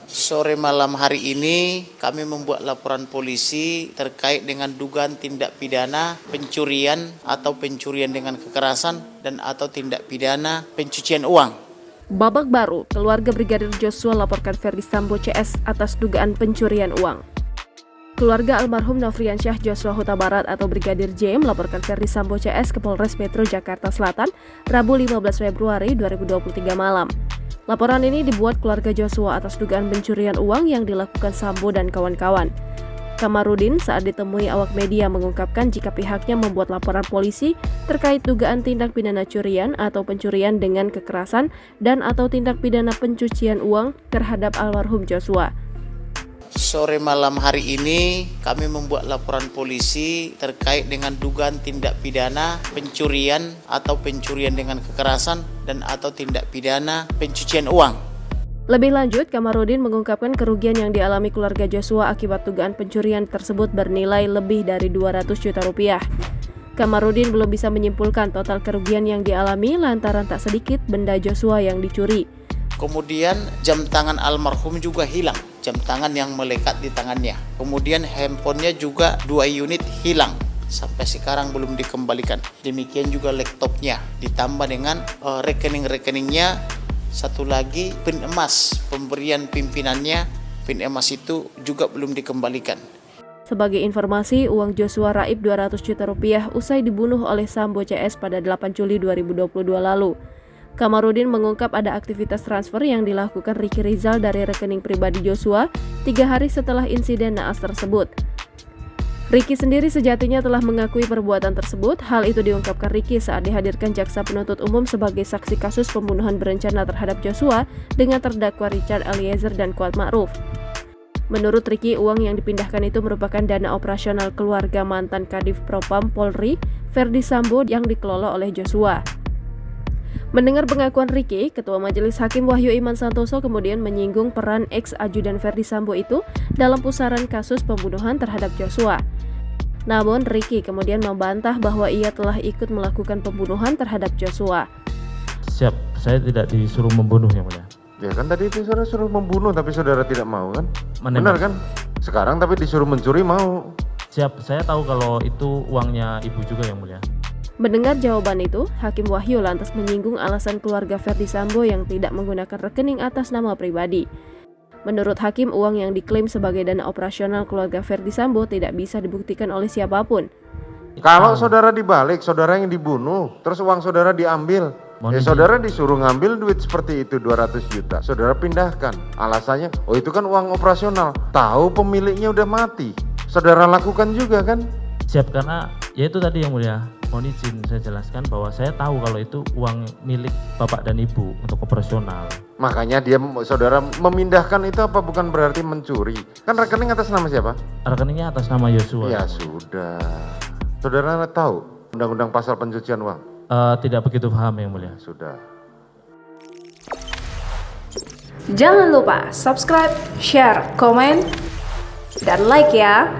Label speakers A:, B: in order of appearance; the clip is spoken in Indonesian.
A: Sore malam hari ini kami membuat laporan polisi terkait dengan dugaan tindak pidana pencurian atau pencurian dengan kekerasan dan atau tindak pidana pencucian uang.
B: Babak baru, keluarga Brigadir Joshua laporkan Ferdy Sambo CS atas dugaan pencurian uang. Keluarga almarhum Nofriansyah Joshua Huta Barat atau Brigadir J melaporkan Ferdy Sambo CS ke Polres Metro Jakarta Selatan Rabu 15 Februari 2023 malam. Laporan ini dibuat keluarga Joshua atas dugaan pencurian uang yang dilakukan Sambo dan kawan-kawan. Kamarudin saat ditemui awak media mengungkapkan jika pihaknya membuat laporan polisi terkait dugaan tindak pidana curian atau pencurian dengan kekerasan dan atau tindak pidana pencucian uang terhadap almarhum Joshua.
A: Sore malam hari ini kami membuat laporan polisi terkait dengan dugaan tindak pidana pencurian atau pencurian dengan kekerasan dan atau tindak pidana pencucian uang.
B: Lebih lanjut, Kamarudin mengungkapkan kerugian yang dialami keluarga Joshua akibat dugaan pencurian tersebut bernilai lebih dari 200 juta rupiah. Kamarudin belum bisa menyimpulkan total kerugian yang dialami lantaran tak sedikit benda Joshua yang dicuri.
A: Kemudian jam tangan almarhum juga hilang, jam tangan yang melekat di tangannya. Kemudian handphonenya juga 2 unit hilang, sampai sekarang belum dikembalikan. Demikian juga laptopnya, ditambah dengan rekening-rekeningnya. Satu lagi pin emas, pemberian pimpinannya, pin emas itu juga belum dikembalikan.
B: Sebagai informasi, uang Joshua raib 200 juta rupiah usai dibunuh oleh Sambo CS pada 8 Juli 2022 lalu. Kamarudin mengungkap ada aktivitas transfer yang dilakukan Ricky Rizal dari rekening pribadi Joshua 3 hari setelah insiden naas tersebut. Ricky sendiri sejatinya telah mengakui perbuatan tersebut. Hal itu diungkapkan Ricky saat dihadirkan jaksa penuntut umum sebagai saksi kasus pembunuhan berencana terhadap Joshua dengan terdakwa Richard Eliezer dan Kuat Ma'ruf. Menurut Ricky, uang yang dipindahkan itu merupakan dana operasional keluarga mantan Kadif Propam Polri, Ferdy Sambo yang dikelola oleh Joshua. Mendengar pengakuan Ricky, Ketua Majelis Hakim Wahyu Iman Santoso kemudian menyinggung peran ex-ajudan Ferdy Sambo itu dalam pusaran kasus pembunuhan terhadap Joshua. Namun Ricky kemudian membantah bahwa ia telah ikut melakukan pembunuhan terhadap Joshua.
C: Siap, saya tidak disuruh membunuh yang mulia.
D: Ya kan tadi itu saudara suruh membunuh tapi saudara tidak mau kan?
C: Menembak.
D: Benar kan? Sekarang tapi disuruh mencuri mau.
C: Siap, saya tahu kalau itu uangnya ibu juga yang mulia.
B: Mendengar jawaban itu, Hakim Wahyu lantas menyinggung alasan keluarga Ferdy Sambo yang tidak menggunakan rekening atas nama pribadi. Menurut Hakim, uang yang diklaim sebagai dana operasional keluarga Ferdy Sambo tidak bisa dibuktikan oleh siapapun.
D: Kalau saudara dibalik, saudara yang dibunuh, terus uang saudara diambil. Saudara disuruh ngambil duit seperti itu 200 juta. Saudara pindahkan. Alasannya, oh itu kan uang operasional. Tahu pemiliknya udah mati. Saudara lakukan juga kan?
C: Siap, karena ya itu tadi yang mulia. Mohon izin saya jelaskan bahwa saya tahu kalau itu uang milik bapak dan ibu untuk operasional.
D: Makanya saudara memindahkan itu apa bukan berarti mencuri? Kan rekening atas nama siapa?
C: Rekeningnya atas nama Joshua.
D: Ya sudah. Saudara tahu undang-undang pasal pencucian uang?
C: Tidak begitu paham yang mulia.
D: Sudah.
E: Jangan lupa subscribe, share, komen, dan like ya.